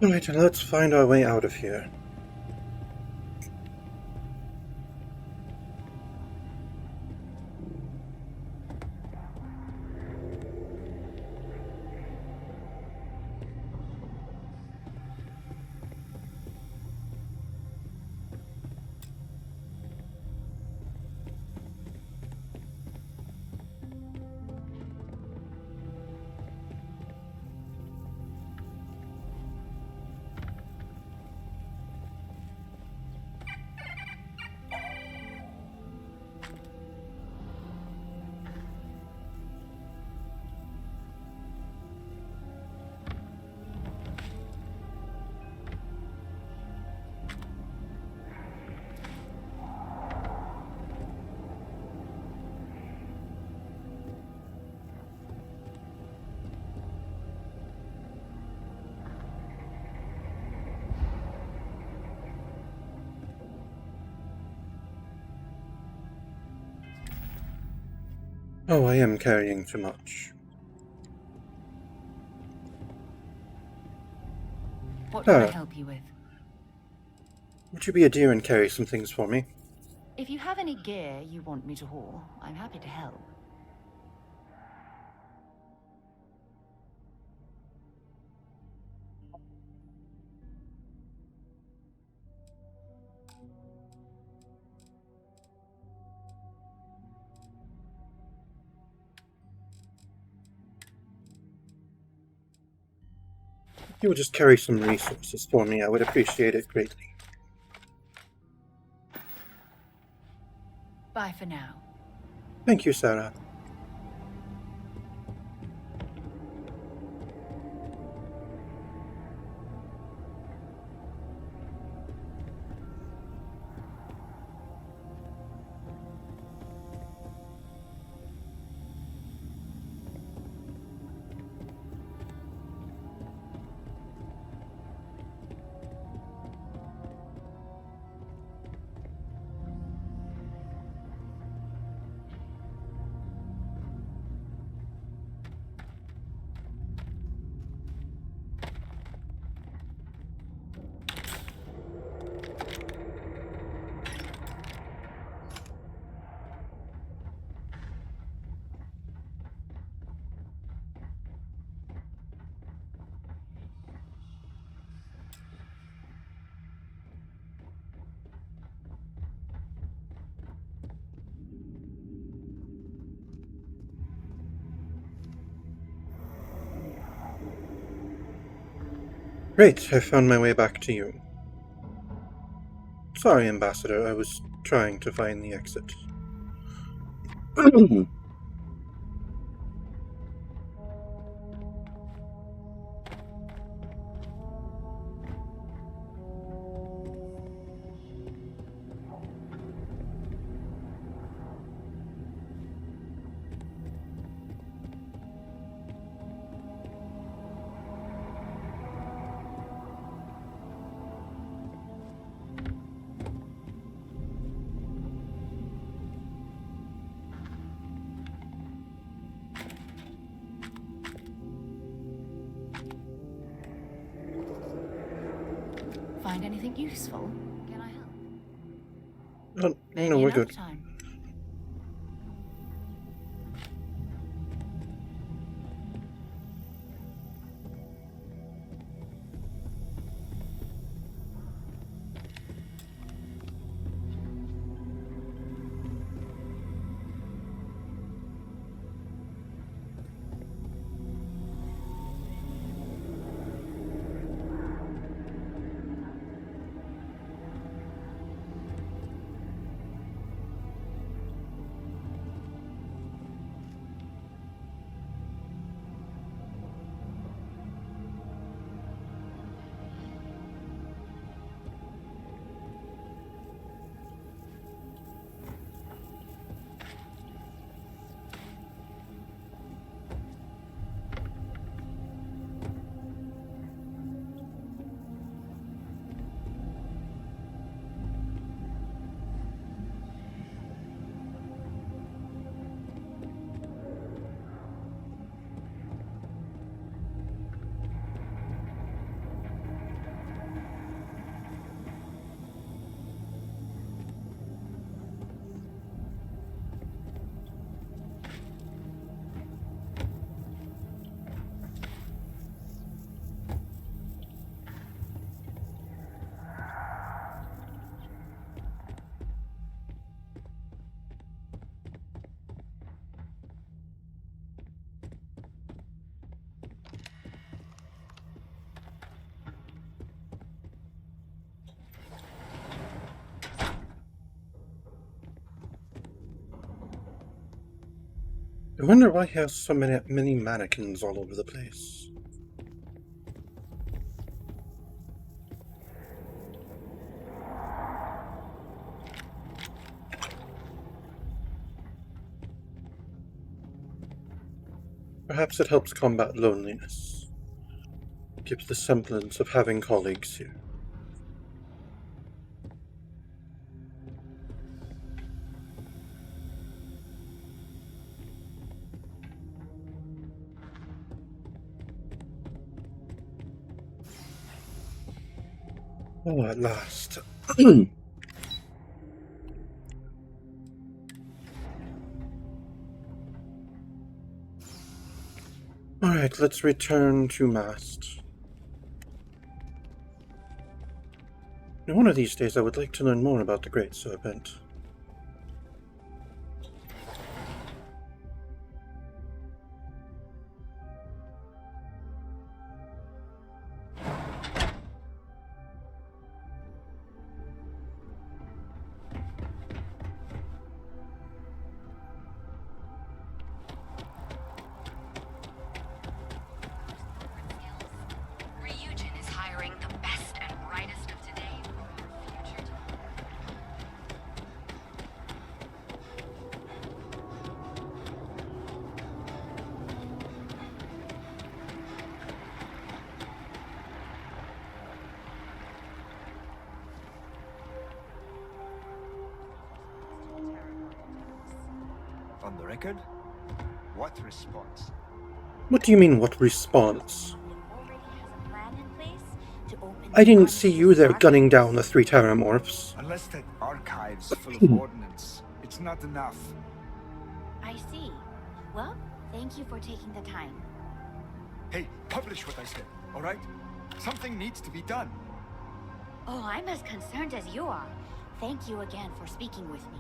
Alright, let's find our way out of here. Oh, I am carrying too much. What can I help you with? Would you be a dear and carry some things for me? If you have any gear you want me to haul, I'm happy to help. If you would just carry some resources for me, I would appreciate it greatly. Bye for now. Thank you, Sarah. Great, I found my way back to you. Sorry, Ambassador, I was trying to find the exit. Find anything useful? Can I help? No, Maybe we're another good. time. I wonder why he has so many mannequins all over the place. Perhaps it helps combat loneliness. Gives the semblance of having colleagues here. Oh, at last. Alright, let's return to Mast. Now, one of these days I would like to learn more about the Great Serpent. On the record? What response? What do you mean, what response? I didn't see you there gunning down the 3 Terramorphs. Unless that archive's full of ordnance, it's not enough. I see. Well, thank you for taking the time. Hey, publish what I said, alright? Something needs to be done. Oh, I'm as concerned as you are. Thank you again for speaking with me.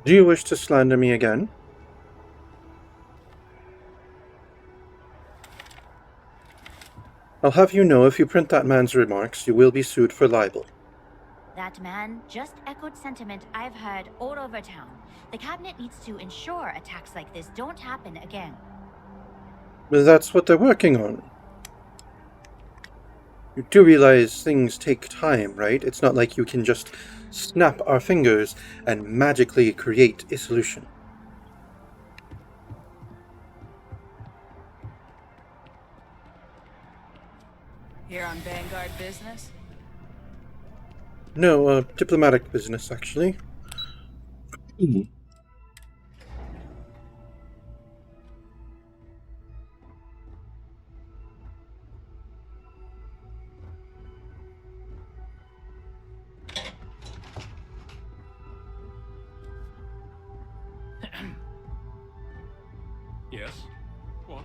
Do you wish to slander me again? I'll have you know if you print that man's remarks, you will be sued for libel. That man just echoed sentiment I've heard all over town. The cabinet needs to ensure attacks like this don't happen again. But that's what they're working on. You do realize things take time, right? It's not like you can just snap our fingers and magically create a solution. Here on Vanguard business? No, diplomatic business, actually. Yes? What?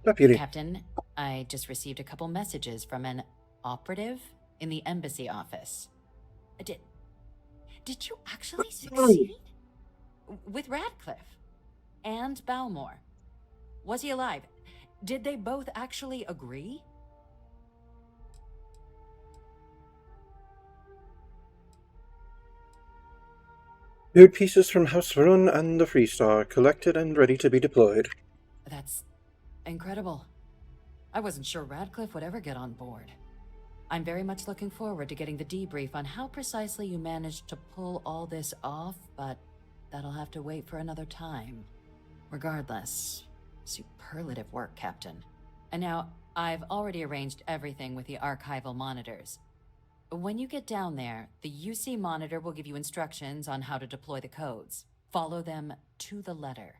Deputy. Captain, I just received a couple messages from an operative in the embassy office. Did you actually succeed? With Radcliffe? And Balmore? Was he alive? Did they both actually agree? Nude pieces from House Varun and the Freestar, collected and ready to be deployed. That's incredible. I wasn't sure Radcliffe would ever get on board. I'm very much looking forward to getting the debrief on how precisely you managed to pull all this off, but that'll have to wait for another time. Regardless, superlative work, Captain. And now, I've already arranged everything with the archival monitors. When you get down there, the UC monitor will give you instructions on how to deploy the codes. Follow them to the letter.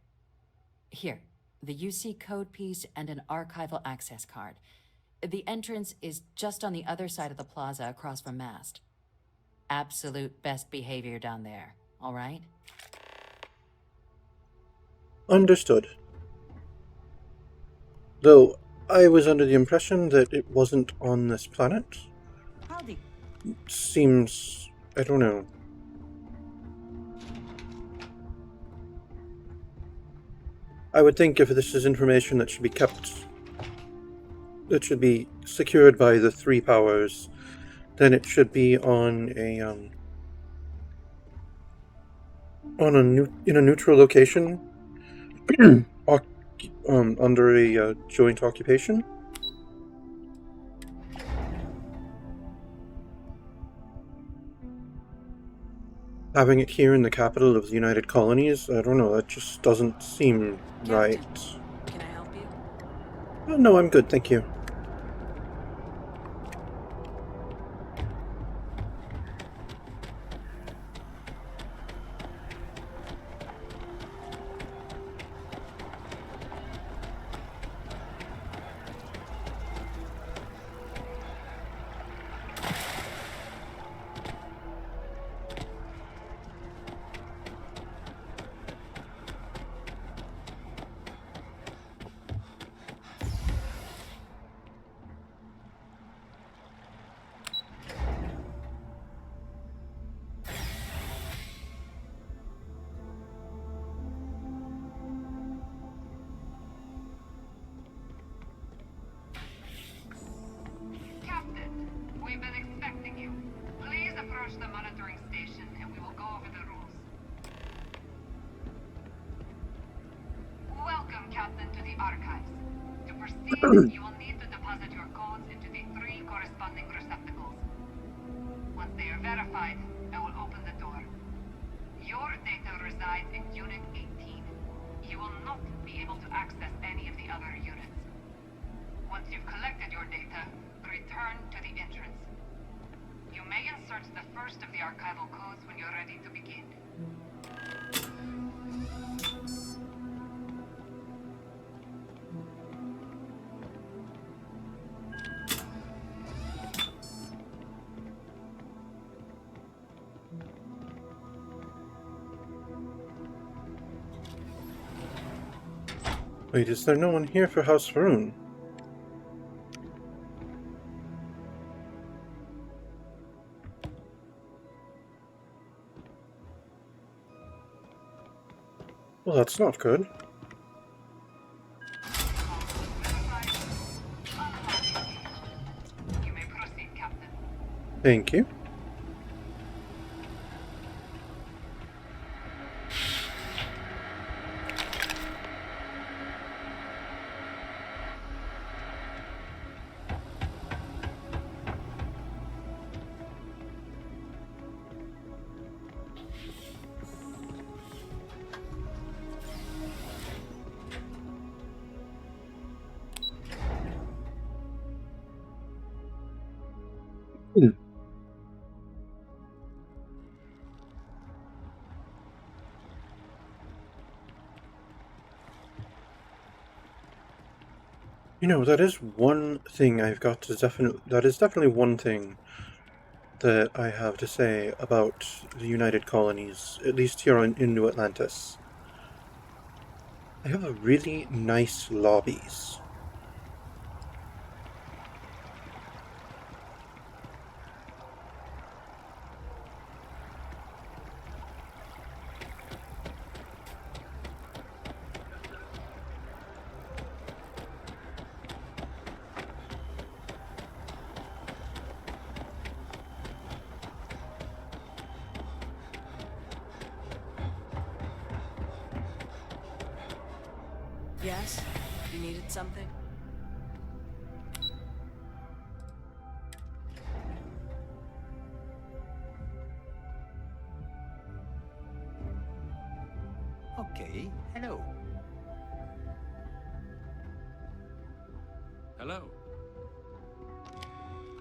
Here, the UC code piece and an archival access card. The entrance is just on the other side of the plaza across from Mast. Absolute best behavior down there, all right? Understood. Though, I was under the impression that it wasn't on this planet. Howdy. Seems... I don't know. I would think if this is information that should be kept, that should be secured by the three powers, then it should be on a in a neutral location, under a joint occupation. Having it here in the capital of the United Colonies, I don't know, that just doesn't seem right. Can I help you? Oh, no, I'm good, thank you. Captain, we've been expecting you. Please approach the monitoring station and we will go over the rules. Welcome, Captain, to the archives. To proceed, you will need to deposit your codes into the 3 corresponding receptacles. Once they are verified, I will open the door. Your data resides in Unit 18. You will not be able to access any of the other units. Once you've collected your data, return to the entrance. You may insert the first of the archival codes when you're ready to begin. Wait, is there no one here for House Varun? Well, that's not good. You may proceed, Captain. Thank you. You know, that is one thing I've got to that is definitely one thing that I have to say about the United Colonies, at least here in New Atlantis. They have a really nice lobbies. Yes? You needed something? Okay, hello. Hello.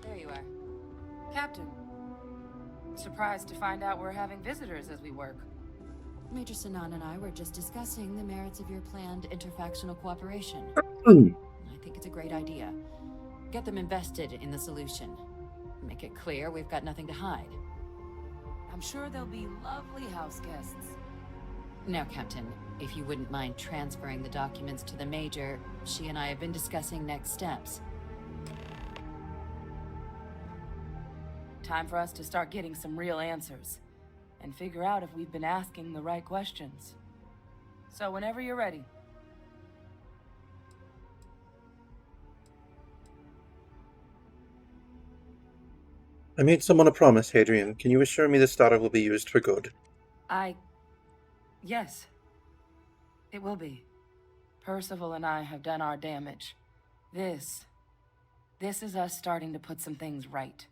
There you are. Captain. Surprised to find out we're having visitors as we work. Major Sinan and I were just discussing the merits of your planned interfactional cooperation. I think it's a great idea. Get them invested in the solution. Make it clear we've got nothing to hide. I'm sure they'll be lovely house guests. Now, Captain, if you wouldn't mind transferring the documents to the Major, she and I have been discussing next steps. Time for us to start getting some real answers. And figure out if we've been asking the right questions. So whenever you're ready. I made someone a promise, Hadrian. Can you assure me this data will be used for good? Yes. It will be. Percival and I have done our damage. This is us starting to put some things right.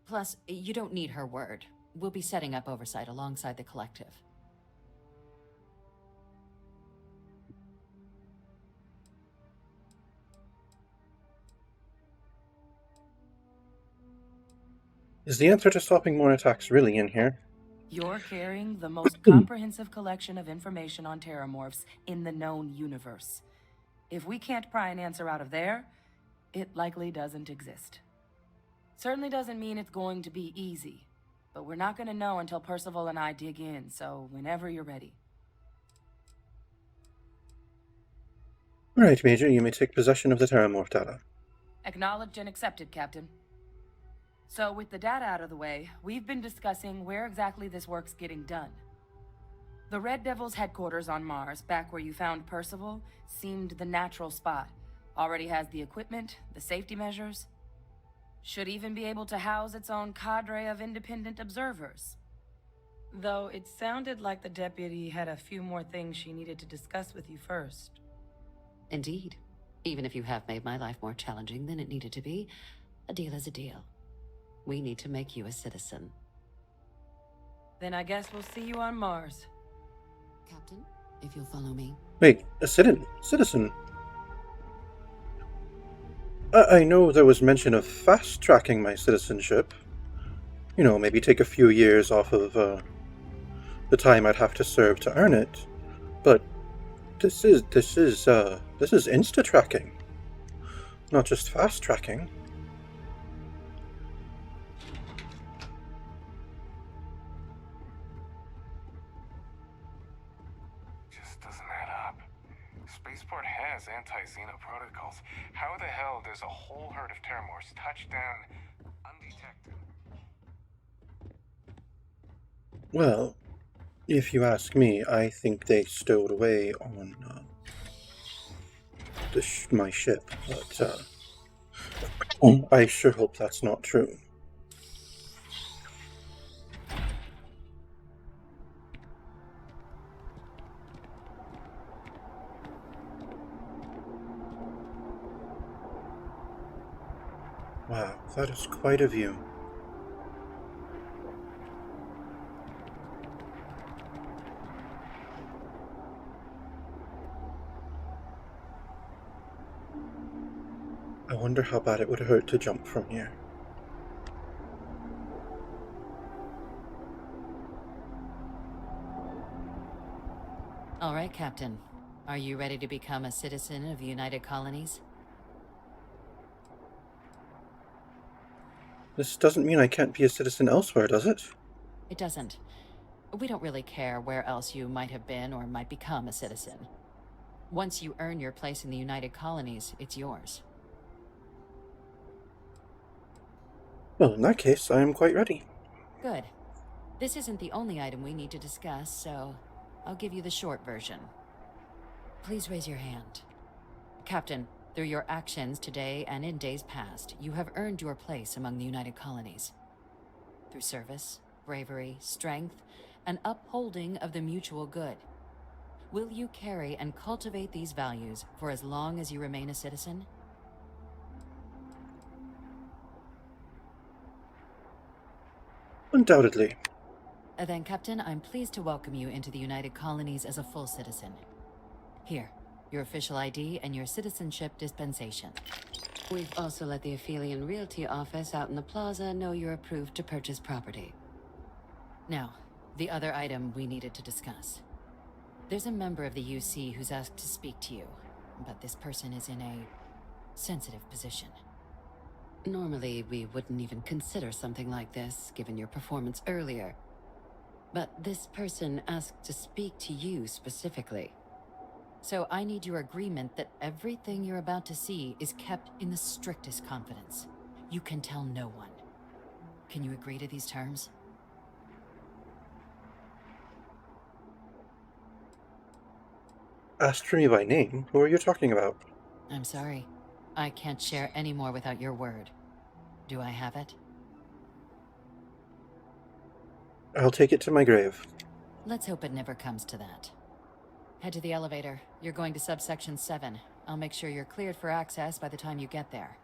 Plus, you don't need her word. We'll be setting up oversight alongside the collective. Is the answer to stopping more attacks really in here? You're carrying the most comprehensive collection of information on terramorphs in the known universe. If we can't pry an answer out of there, it likely doesn't exist. Certainly doesn't mean it's going to be easy, but we're not going to know until Percival and I dig in, so whenever you're ready. Alright, Major, you may take possession of the Terramorph data. Acknowledged and accepted, Captain. So with the data out of the way, we've been discussing where exactly this work's getting done. The Red Devil's headquarters on Mars, back where you found Percival, seemed the natural spot. Already has the equipment, the safety measures. Should even be able to house its own cadre of independent observers. Though it sounded like the deputy had a few more things she needed to discuss with you first. Indeed. Even if you have made my life more challenging than it needed to be, a deal is a deal. We need to make you a citizen. Then I guess we'll see you on Mars. Captain, if you'll follow me. Wait, a citizen? I know there was mention of fast-tracking my citizenship. You know, maybe take a few years off of, the time I'd have to serve to earn it. But this is insta-tracking. Not just fast-tracking. Spaceport has anti-Xeno protocols. How the hell does a whole herd of Terramorphs touch down undetected? Well, if you ask me, I think they stowed away on my ship, but I sure hope that's not true. Wow, that is quite a view. I wonder how bad it would hurt to jump from here. All right, Captain. Are you ready to become a citizen of the United Colonies? This doesn't mean I can't be a citizen elsewhere, does it? It doesn't. We don't really care where else you might have been or might become a citizen. Once you earn your place in the United Colonies, it's yours. Well, in that case, I am quite ready. Good. This isn't the only item we need to discuss, so I'll give you the short version. Please raise your hand. Captain, through your actions today and in days past, you have earned your place among the United Colonies. Through service, bravery, strength, and upholding of the mutual good. Will you carry and cultivate these values for as long as you remain a citizen? Undoubtedly. Then, Captain, I'm pleased to welcome you into the United Colonies as a full citizen. Here, your official ID and your citizenship dispensation. We've also let the Aphelion Realty office out in the plaza know you're approved to purchase property. Now, the other item we needed to discuss. There's a member of the UC who's asked to speak to you, but this person is in a sensitive position. Normally, we wouldn't even consider something like this, given your performance earlier. But this person asked to speak to you specifically. So I need your agreement that everything you're about to see is kept in the strictest confidence. You can tell no one. Can you agree to these terms? Asked for me by name? Who are you talking about? I'm sorry. I can't share any more without your word. Do I have it? I'll take it to my grave. Let's hope it never comes to that. Head to the elevator. You're going to subsection 7. I'll make sure you're cleared for access by the time you get there.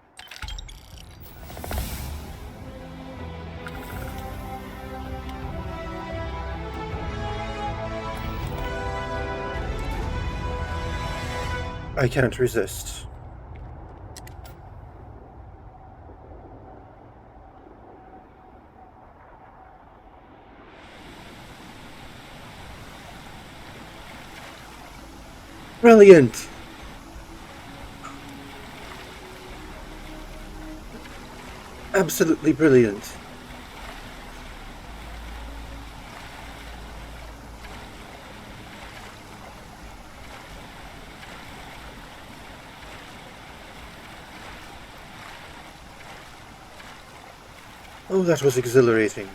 I can't resist. Brilliant! Absolutely brilliant. Oh, that was exhilarating.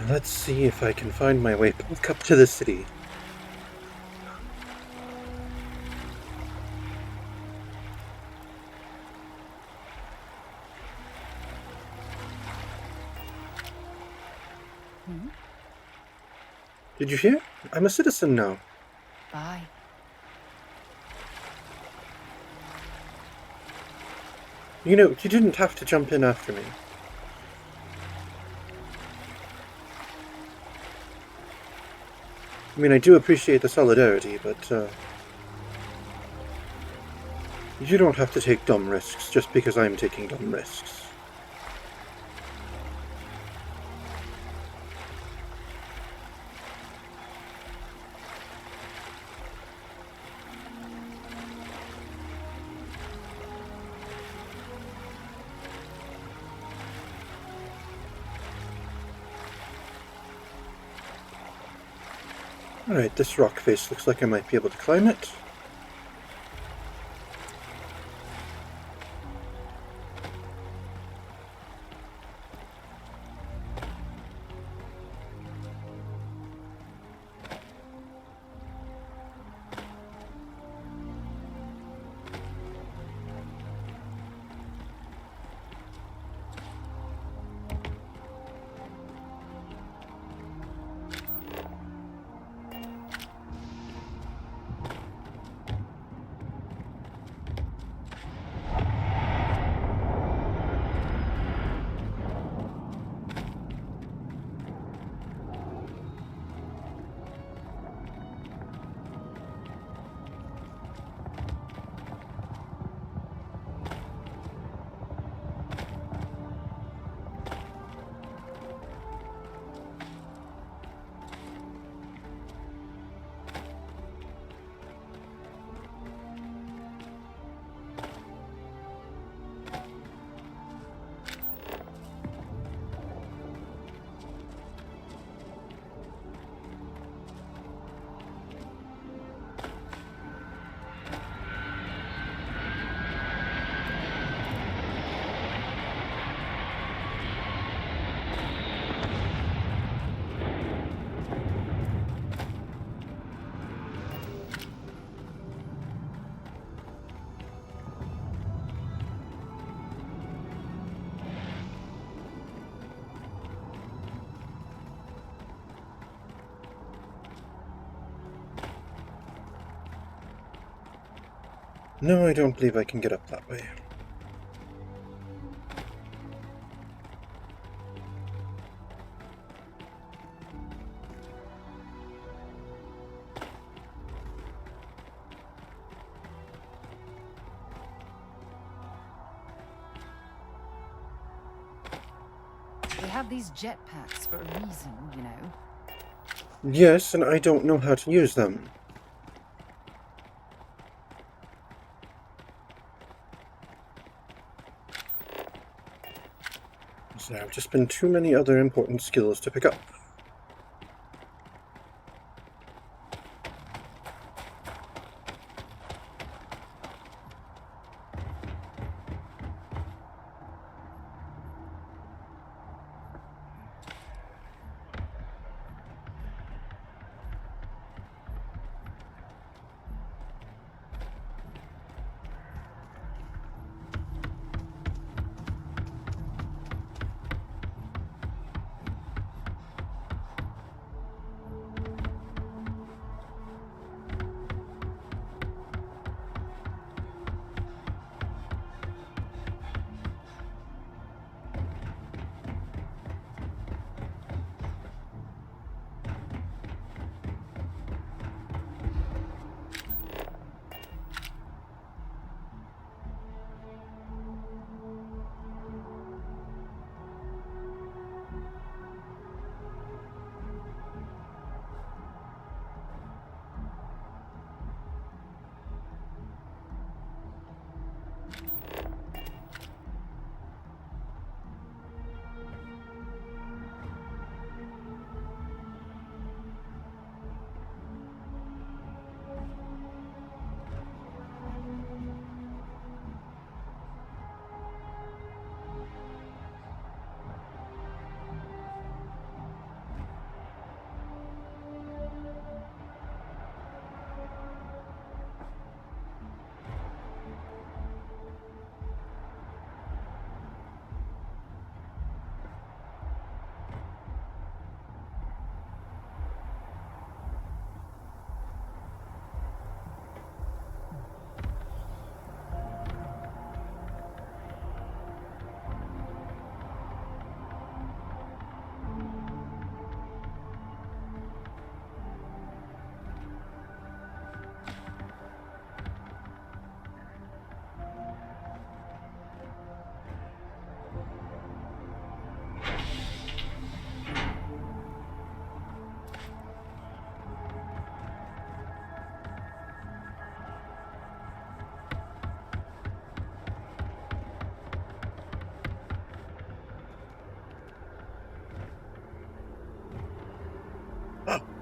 Let's see if I can find my way back up to the city. Did you hear? I'm a citizen now. Bye. You know, you didn't have to jump in after me. I mean, I do appreciate the solidarity, but, you don't have to take dumb risks just because I'm taking dumb risks. Alright, this rock face looks like I might be able to climb it. No, I don't believe I can get up that way. They have these jetpacks for a reason, you know. Yes, and I don't know how to use them. So there have just been too many other important skills to pick up.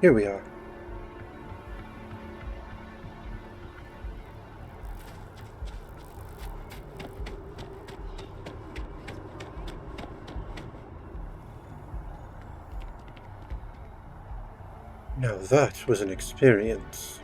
Here we are. Now that was an experience.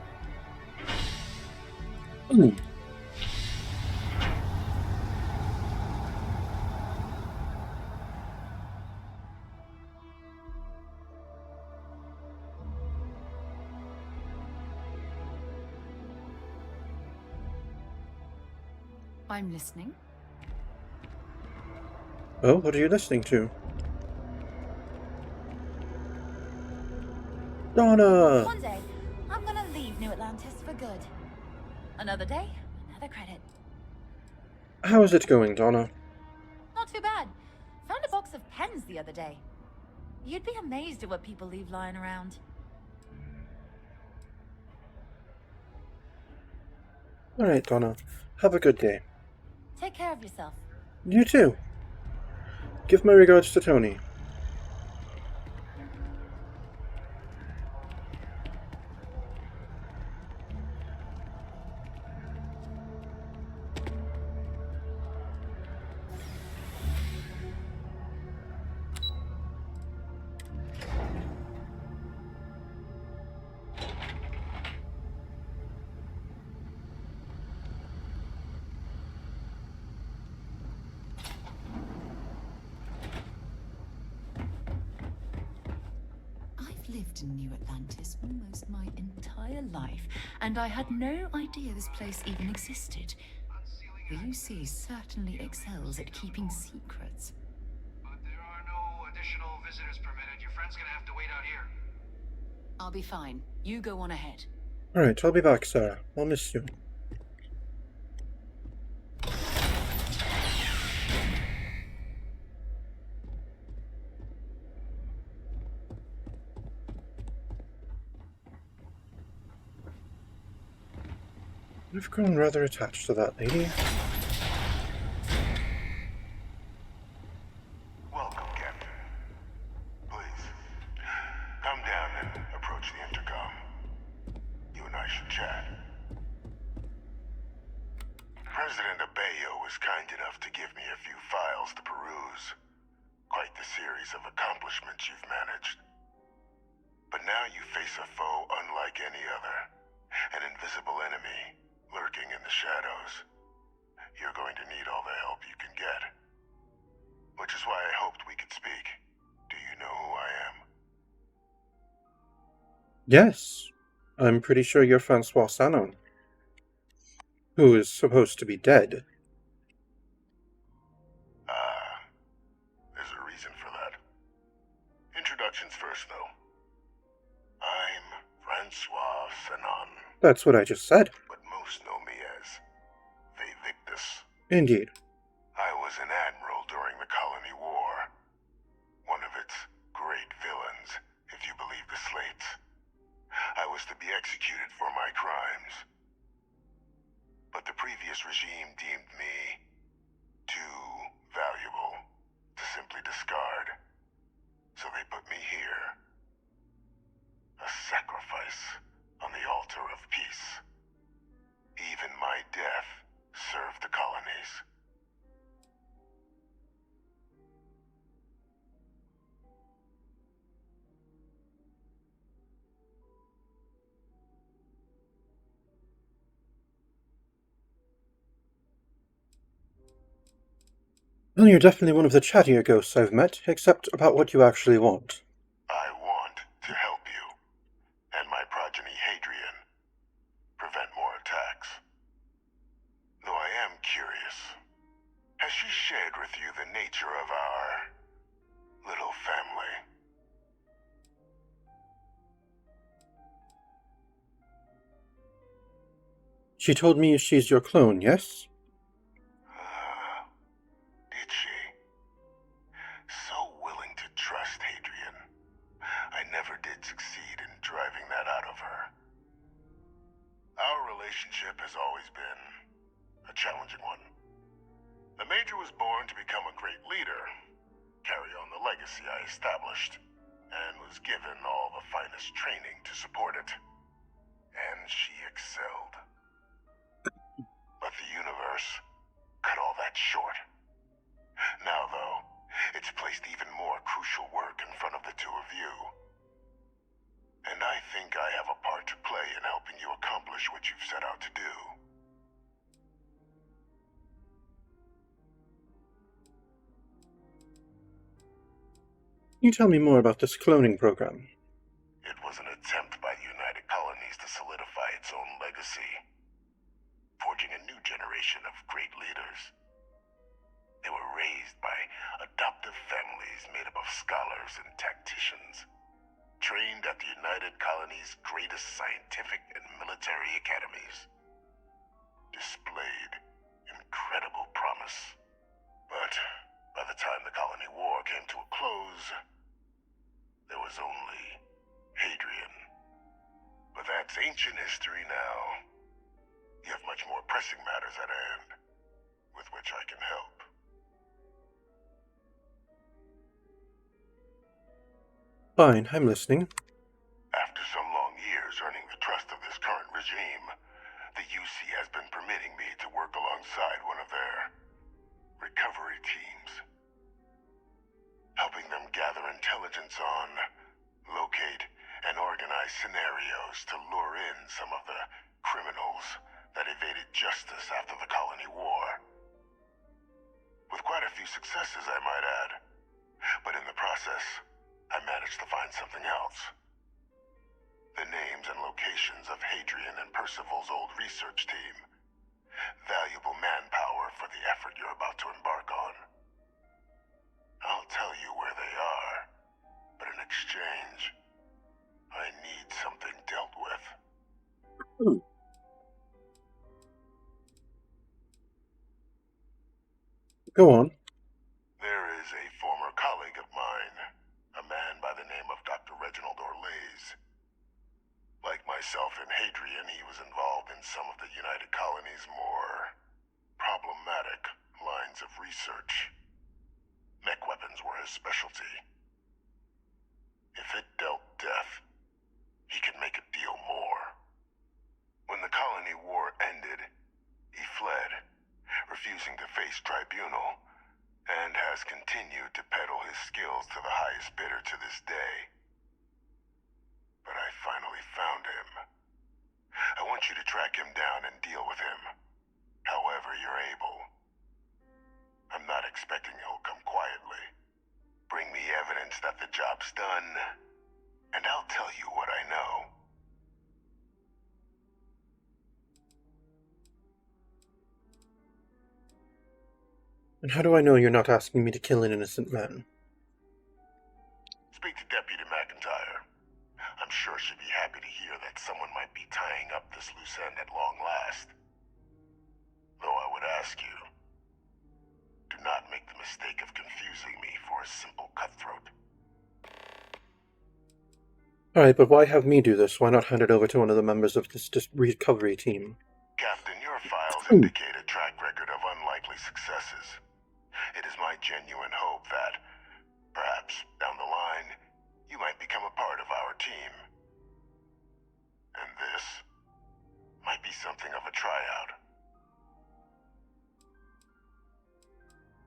I'm listening. Oh, what are you listening to? Donna! One day, I'm gonna leave New Atlantis for good. Another day, another credit. How is it going, Donna? Not too bad. Found a box of pens the other day. You'd be amazed at what people leave lying around. Alright, Donna. Have a good day. Take care of yourself. You too. Give my regards to Tony. I've lived in New Atlantis almost my entire life, and I had no idea this place even existed. The UC certainly excels at keeping secrets. But there are no additional visitors permitted. Your friend's gonna have to wait out here. I'll be fine. You go on ahead. Alright, I'll be back, Sarah. I'll miss you. I've grown rather attached to that lady. Welcome, Captain. Please, come down and approach the intercom. You and I should chat. President Abeyo was kind enough to give me a few files to peruse. Quite the series of accomplishments you've managed. But now you face a foe unlike any other. An invisible enemy, lurking in the shadows. You're going to need all the help you can get. Which is why I hoped we could speak. Do you know who I am? Yes. I'm pretty sure you're Francois Sanon, who is supposed to be dead. There's a reason for that. Introductions first, though. I'm Francois Sanon, That's what I just said. but most know me as Victus. Indeed. I was an admiral during the Colony War. One of its great villains, if you believe the slates. I was to be executed for my crimes. But the previous regime deemed me too valuable to simply discard. So they put me here. A sacrifice on the altar of peace. Even my death served the colonies. Well, you're definitely one of the chattier ghosts I've met, except about what you actually want. I want to help you, and my progeny Hadrian, prevent more attacks. Though I am curious, has she shared with you the nature of our little family? She told me she's your clone, yes? Did she? So willing to trust Hadrian. I never did succeed in driving that out of her. Our relationship has always been a challenging one. The Major was born to become a great leader, carry on the legacy I established, and was was given all the finest training to support it. And she excelled. But the universe cut all that short. Now, though, it's placed even more crucial work in front of the two of you. And I think I have a part to play in helping you accomplish what you've set out to do. Can you tell me more about this cloning program? It was an attempt by the United Colonies to solidify its own legacy, forging a new generation of great leaders. They were raised by adoptive families made up of scholars and tacticians, trained at the United Colonies' greatest scientific and military academies. Displayed incredible promise. But by the time the Colony War came to a close, there was only Hadrian. But that's ancient history now. You have much more pressing matters at hand, with which I can help. Fine, I'm listening. After some long years earning the trust of this current regime, the UC has been permitting me to work alongside one of their recovery teams, helping them gather intelligence on, locate, and organize scenarios to lure in some of the criminals that evaded justice after the Colony War. With quite a few successes, I might add. But in the process, I managed to find something else. The names and locations of Hadrian and Percival's old research team. Valuable manpower for the effort you're about to embark on. I'll tell you where they are, but in exchange, I need something dealt with. Go on. There is a former colleague of mine, a man by the name of Dr. Reginald Orlays. Like myself and Hadrian, he was involved in some of the United Colonies' more problematic lines of research. Mech weapons were his specialty. If it dealt death, he could make a deal more. When the Colony War ended, he fled, refusing to face tribunal, and has continued to peddle his skills to the highest bidder to this day. But I finally found him. I want you to track him down and deal with him, however you're able. I'm not expecting he'll come quietly. Bring me evidence that the job's done, and I'll tell you what I know. And how do I know you're not asking me to kill an innocent man? Speak to Deputy McIntyre. I'm sure she'd be happy to hear that someone might be tying up this loose end at long last. Though I would ask you, do not make the mistake of confusing me for a simple cutthroat. Alright, but why have me do this? Why not hand it over to one of the members of this recovery team? Captain, your files indicate a track record of unlikely successes. It is my genuine hope that, perhaps down the line, you might become a part of our team. And this might be something of a tryout.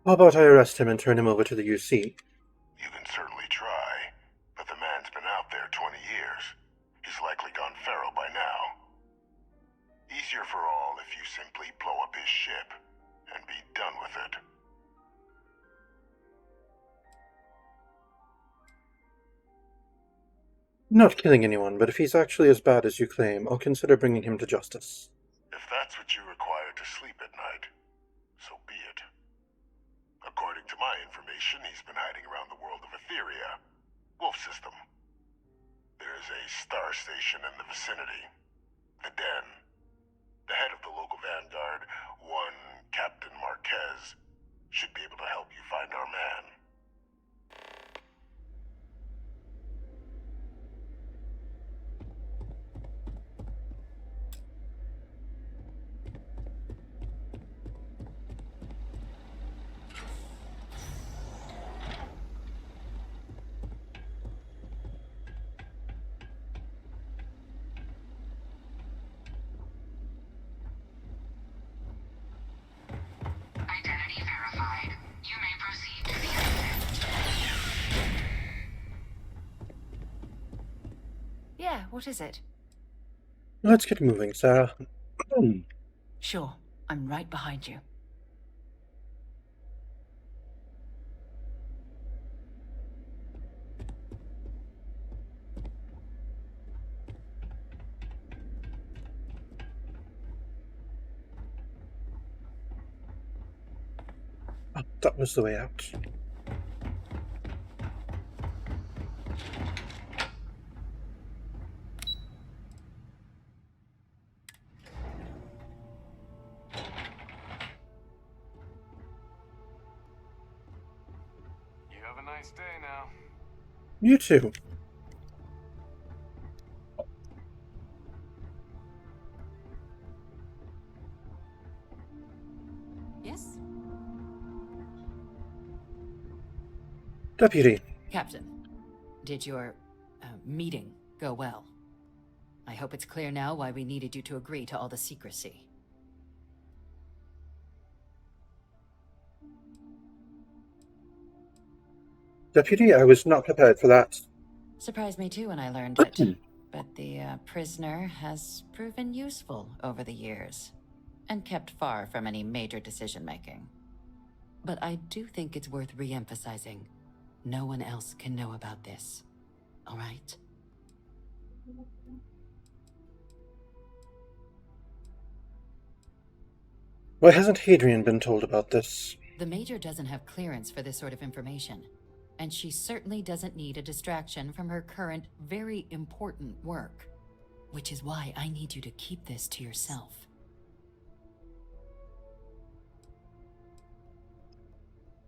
How about I arrest him and turn him over to the UC? You can certainly try, but the man's been out there 20 years. He's likely gone feral by now. Easier for all if you simply blow up his ship and be done with it. I'm not killing anyone, but if he's actually as bad as you claim, I'll consider bringing him to justice. If that's what you require to sleep at night, so be it. According to my information, he's been hiding around the world of Etheria, Wolf System. There's a star station in the vicinity, the Den. The head of the local vanguard, one Captain Marquez, should be able to help you find our man. What is it? Let's get moving, Sarah. Sure, I'm right behind you. Oh, that was the way out. You have a nice day now. You too. Yes? Deputy, Captain, did your meeting go well? I hope it's clear now why we needed you to agree to all the secrecy. Deputy, I was not prepared for that. Surprised me too when I learned it. But the prisoner has proven useful over the years, and kept far from any major decision-making. But I do think it's worth re-emphasizing. No one else can know about this. All right? Why hasn't Hadrian been told about this? The Major doesn't have clearance for this sort of information, and she certainly doesn't need a distraction from her current, very important work. Which is why I need you to keep this to yourself.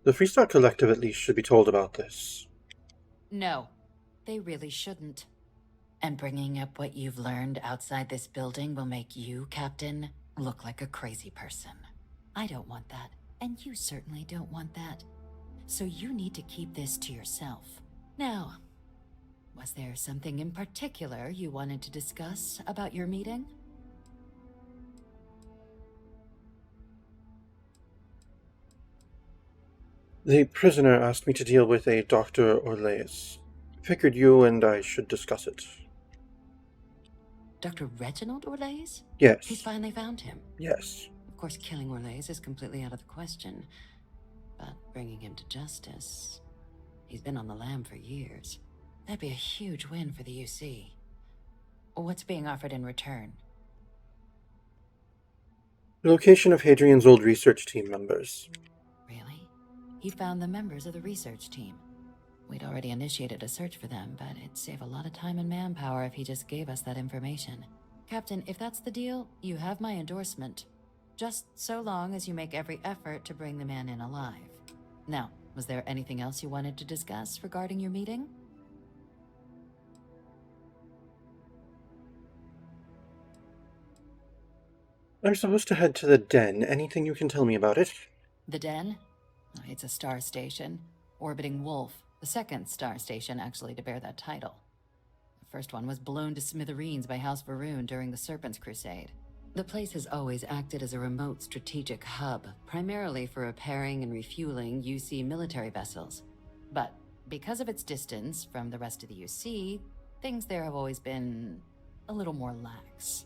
The Freestart Collective at least should be told about this. No, they really shouldn't. And bringing up what you've learned outside this building will make you, Captain, look like a crazy person. I don't want that, and you certainly don't want that. So you need to keep this to yourself. Now, was there something in particular you wanted to discuss about your meeting? The prisoner asked me to deal with a Dr. Orleas. Figured you and I should discuss it. Dr. Reginald Orleas? Yes. He's finally found him. Yes. Of course, killing Orleas is completely out of the question. But bringing him to justice... He's been on the lam for years. That'd be a huge win for the UC. What's being offered in return? The location of Hadrian's old research team members. Really? He found the members of the research team. We'd already initiated a search for them, but it'd save a lot of time and manpower if he just gave us that information. Captain, if that's the deal, you have my endorsement. Just so long as you make every effort to bring the man in alive. Now, was there anything else you wanted to discuss regarding your meeting? I'm supposed to head to the den. Anything you can tell me about it? The Den? It's a star station. Orbiting Wolf, the second star station actually to bear that title. The first one was blown to smithereens by House Varun during the Serpent's Crusade. The place has always acted as a remote strategic hub, primarily for repairing and refueling UC military vessels. But because of its distance from the rest of the UC, things there have always been a little more lax.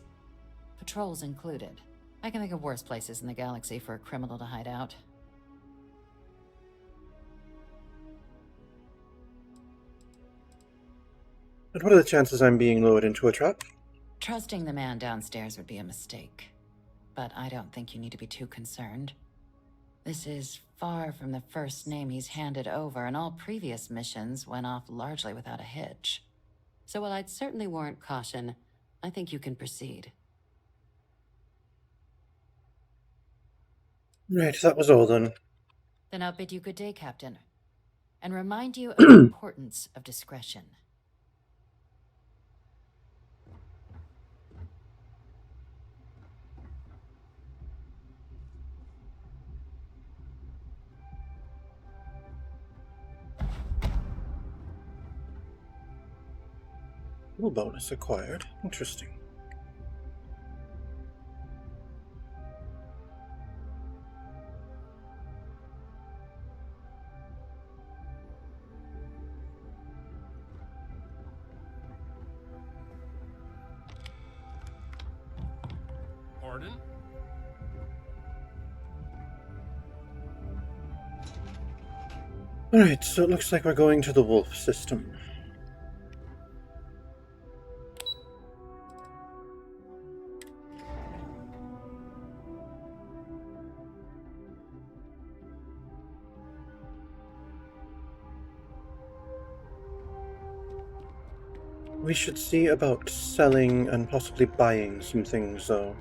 Patrols included. I can think of worse places in the galaxy for a criminal to hide out. And what are the chances I'm being lured into a trap? Trusting the man downstairs would be a mistake. But I don't think you need to be too concerned. This is far from the first name he's handed over, and all previous missions went off largely without a hitch. So while I'd certainly warrant caution, I think you can proceed. Right, that was all then. Then I'll bid you good day, Captain. And remind you of the importance of discretion. Little bonus acquired. Interesting. Pardon? Alright, so it looks like we're going to the wolf system. We should see about selling and possibly buying some things, though.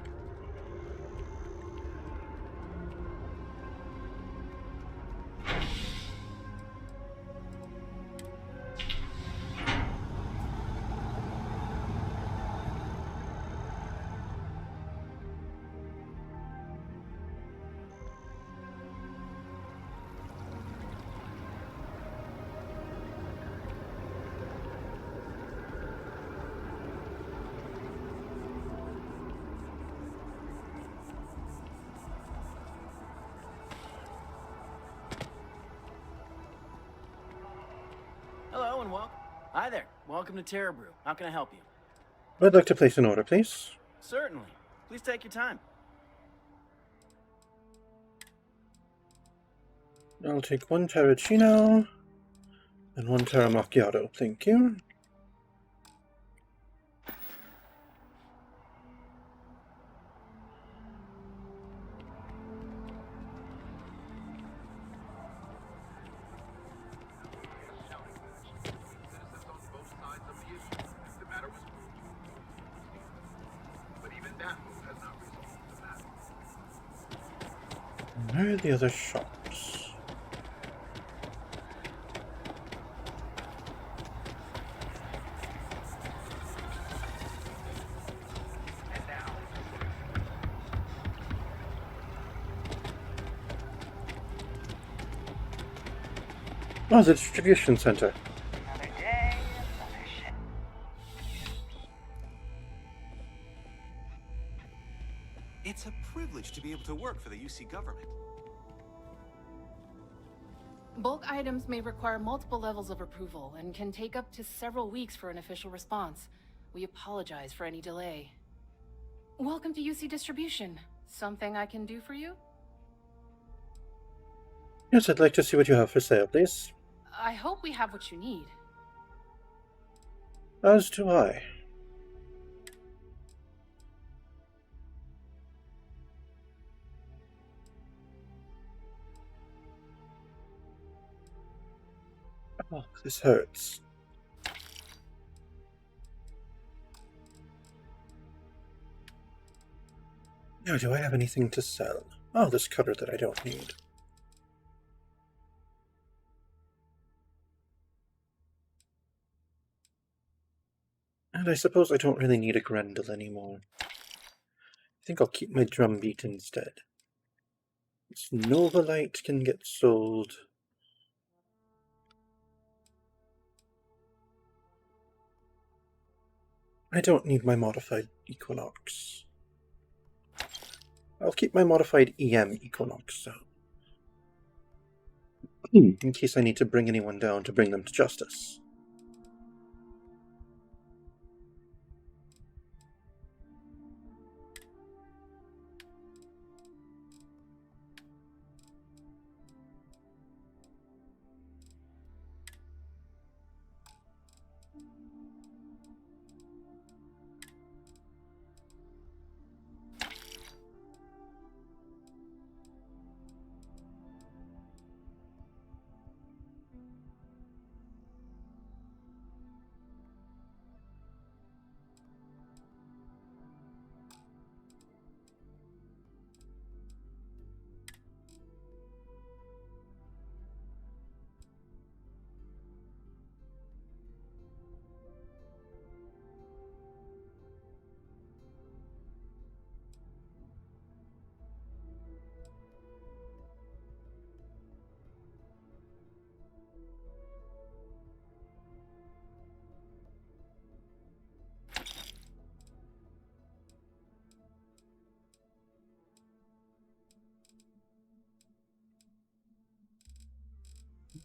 Hello and welcome. Hi there. Welcome to Terra Brew. How can I help you? I'd like to place an order, please. Certainly. Please take your time. I'll take 1 Terracino and 1 Terra Macchiato, thank you. Where are the other shops? Oh, the distribution center. Another day, another ship. It's a privilege to be able to work for the UC government. Bulk items may require multiple levels of approval and can take up to several weeks for an official response. We apologize for any delay. Welcome to UC Distribution. Something I can do for you? Yes, I'd like to see what you have for sale, please. I hope we have what you need. As do I. Oh, this hurts. Now, do I have anything to sell? Oh, this cutter that I don't need. And I suppose I don't really need a Grendel anymore. I think I'll keep my drumbeat instead. This Novalite can get sold. I don't need my modified Equinox. I'll keep my modified EM Equinox, though. In case I need to bring anyone down to bring them to justice.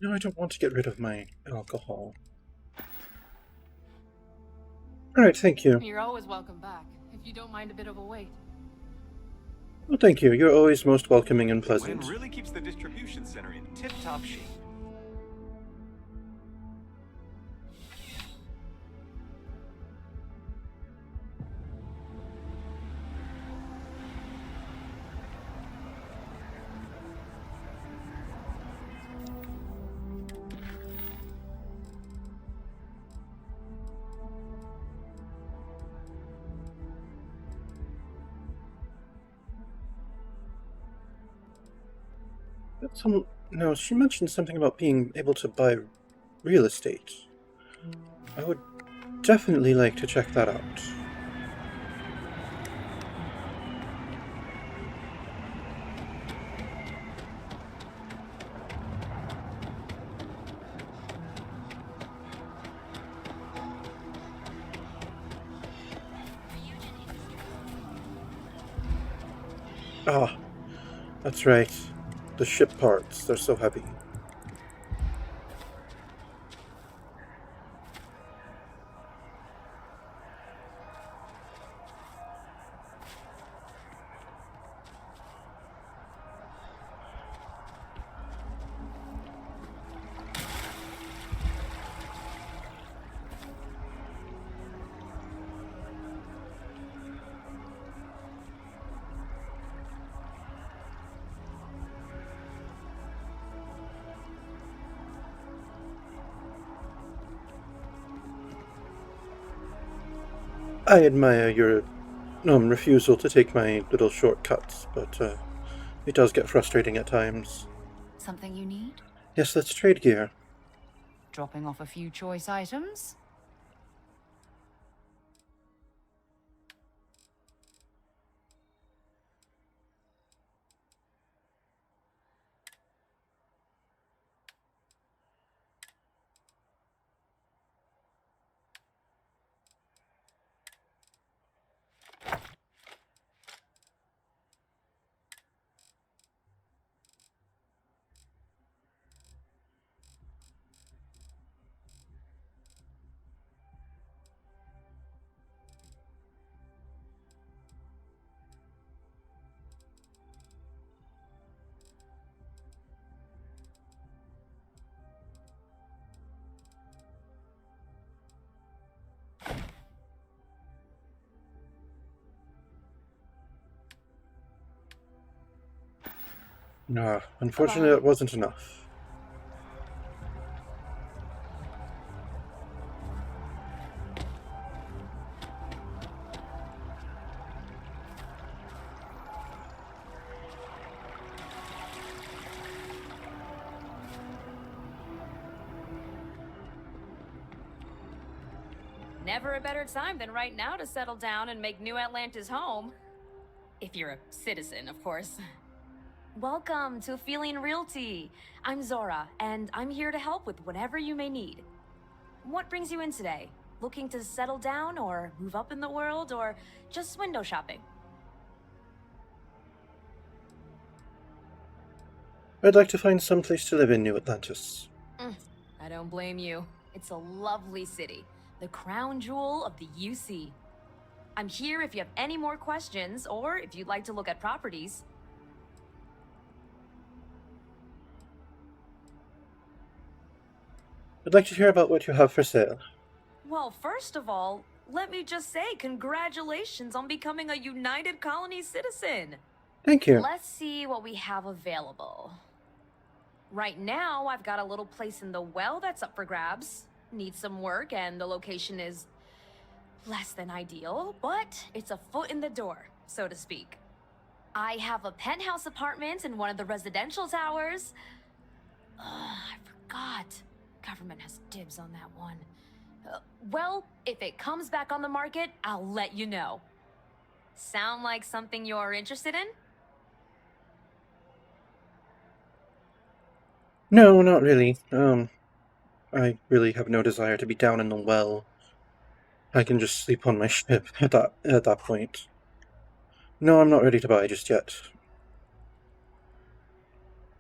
No, I don't want to get rid of my alcohol. Alright, thank you. You're always welcome back, if you don't mind a bit of a wait. Well, thank you. You're always most welcoming and The pleasant. wind really keeps the distribution center in tip-top shape. No, she mentioned something about being able to buy real estate. I would definitely like to check that out. Ah, that's right. The ship parts, they're so heavy. I admire your refusal to take my little shortcuts, but it does get frustrating at times. Something you need? Yes, let's trade gear. Dropping off a few choice items? No, unfortunately, it wasn't enough. Never a better time than right now to settle down and make New Atlantis home. If you're a citizen, of course. Welcome to Feeling Realty. I'm Zora, and I'm here to help with whatever you may need. What brings you in today? Looking to settle down, or move up in the world, or just window shopping? I'd like to find some place to live in New Atlantis. I don't blame you. It's a lovely city, the crown jewel of the UC. I'm here if you have any more questions, or if you'd like to look at properties. I'd like to hear about what you have for sale. Well, first of all, let me just say congratulations on becoming a United Colonies citizen. Thank you. Let's see what we have available. Right now, I've got a little place in the well that's up for grabs. Needs some work, and the location is less than ideal, but it's a foot in the door, so to speak. I have a penthouse apartment in one of the residential towers. I forgot. Government has dibs on that one. Well, if it comes back on the market, I'll let you know. Sound like something you're interested in? No, not really. I really have no desire to be down in the well. I can just sleep on my ship at that point. No, I'm not ready to buy just yet.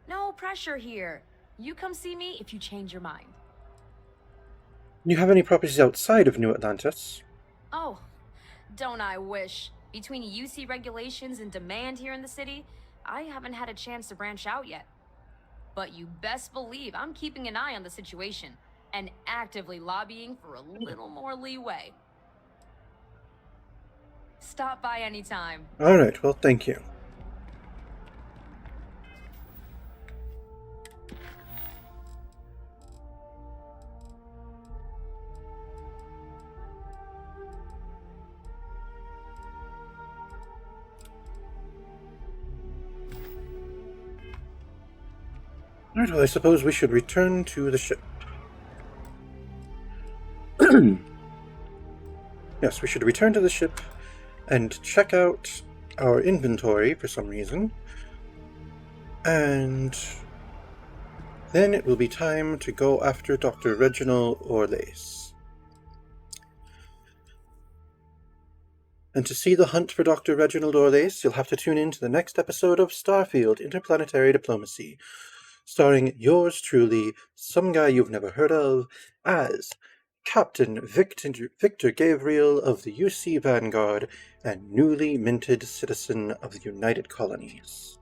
No pressure here. You come see me if you change your mind. You have any properties outside of New Atlantis? Oh, don't I wish. Between UC regulations and demand here in the city, I haven't had a chance to branch out yet. But you best believe I'm keeping an eye on the situation and actively lobbying for a little more leeway. Stop by anytime. Alright, well, thank you. Alright, well, I suppose we should return to the ship. Yes, we should return to the ship and check out our inventory for some reason. And then it will be time to go after Dr. Reginald Orlace. And to see the hunt for Dr. Reginald Orlace, you'll have to tune in to the next episode of Starfield Interplanetary Diplomacy, starring yours truly, some guy you've never heard of, as Captain Victor Gabriel of the UC Vanguard and newly minted citizen of the United Colonies.